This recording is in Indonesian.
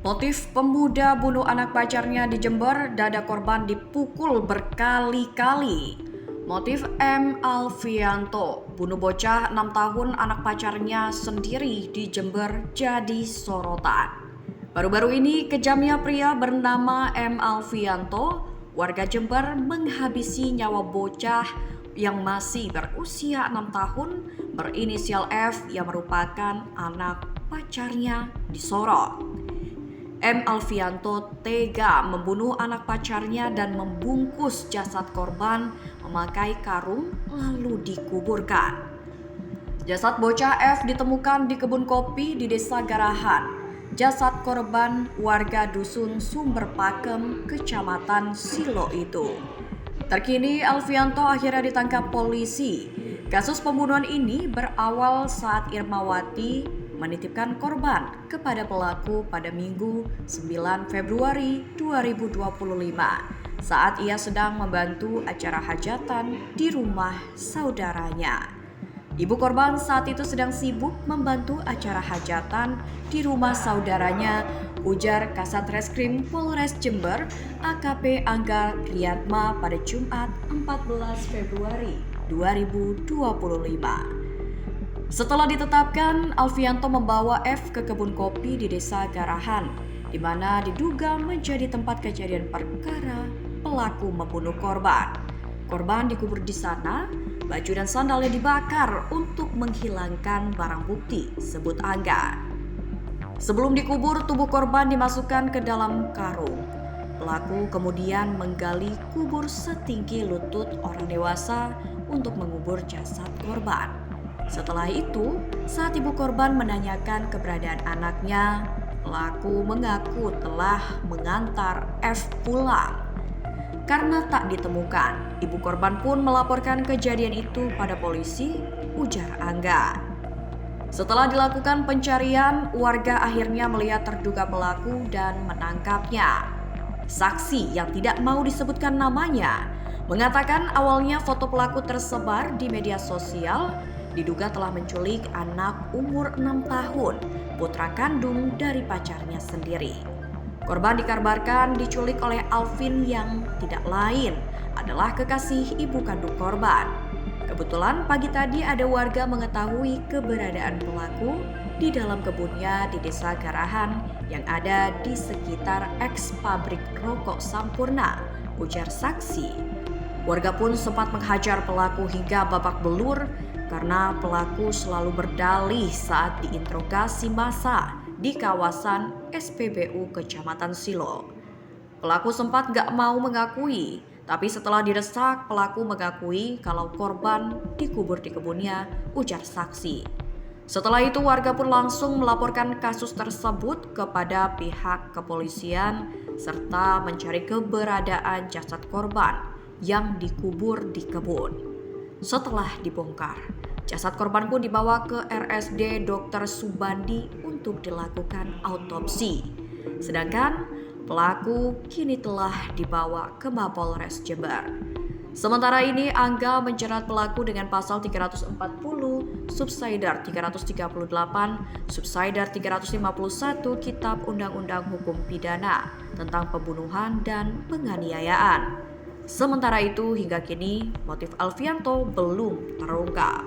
Motif pemuda bunuh anak pacarnya di Jember, dada korban dipukul berkali-kali. Motif M. Alfianto, bunuh bocah 6 tahun anak pacarnya sendiri di Jember jadi sorotan. Baru-baru ini kejamnya pria bernama M. Alfianto, warga Jember menghabisi nyawa bocah yang masih berusia 6 tahun berinisial F yang merupakan anak pacarnya disorot. M. Alfianto tega membunuh anak pacarnya dan membungkus jasad korban memakai karung lalu dikuburkan. Jasad bocah F ditemukan di kebun kopi di Desa Garahan. Jasad korban warga dusun Sumber Pakem, Kecamatan Silo itu. Terkini Alfianto akhirnya ditangkap polisi. Kasus pembunuhan ini berawal saat Irmawati menitipkan korban kepada pelaku pada Minggu 9 Februari 2025 saat ia sedang membantu acara hajatan di rumah saudaranya. Ibu korban saat itu sedang sibuk membantu acara hajatan di rumah saudaranya, ujar Kasat Reskrim Polres Jember AKP Angga Riyatma pada Jumat 14 Februari 2025. Setelah ditetapkan, Alfianto membawa F ke kebun kopi di Desa Garahan, di mana diduga menjadi tempat kejadian perkara pelaku membunuh korban. Korban dikubur di sana, baju dan sandalnya dibakar untuk menghilangkan barang bukti, sebut Angga. Sebelum dikubur, tubuh korban dimasukkan ke dalam karung. Pelaku kemudian menggali kubur setinggi lutut orang dewasa untuk mengubur jasad korban. Setelah itu, saat ibu korban menanyakan keberadaan anaknya, pelaku mengaku telah mengantar F pulang. Karena tak ditemukan, ibu korban pun melaporkan kejadian itu pada polisi, ujar Angga. Setelah dilakukan pencarian, warga akhirnya melihat terduga pelaku dan menangkapnya. Saksi yang tidak mau disebutkan namanya mengatakan awalnya foto pelaku tersebar di media sosial, diduga telah menculik anak umur 6 tahun, putra kandung dari pacarnya sendiri. Korban dikabarkan diculik oleh Alvin yang tidak lain adalah kekasih ibu kandung korban. Kebetulan pagi tadi ada warga mengetahui keberadaan pelaku di dalam kebunnya di Desa Garahan yang ada di sekitar eks pabrik rokok Sampurna, ujar saksi. Warga pun sempat menghajar pelaku hingga babak belur karena pelaku selalu berdalih saat diinterogasi massa di kawasan SPBU Kecamatan Silo. Pelaku sempat gak mau mengakui, tapi setelah didesak, pelaku mengakui kalau korban dikubur di kebunnya, ujar saksi. Setelah itu warga pun langsung melaporkan kasus tersebut kepada pihak kepolisian serta mencari keberadaan jasad korban yang dikubur di kebun. Setelah dibongkar, jasad korban pun dibawa ke RSD Dr. Subandi untuk dilakukan autopsi. Sedangkan pelaku kini telah dibawa ke Mapolres Jember. Sementara ini Angga menjerat pelaku dengan pasal 340, subsidiar 338, subsidiar 351 Kitab Undang-Undang Hukum Pidana tentang pembunuhan dan penganiayaan. Sementara itu hingga kini motif Alfianto belum terungkap.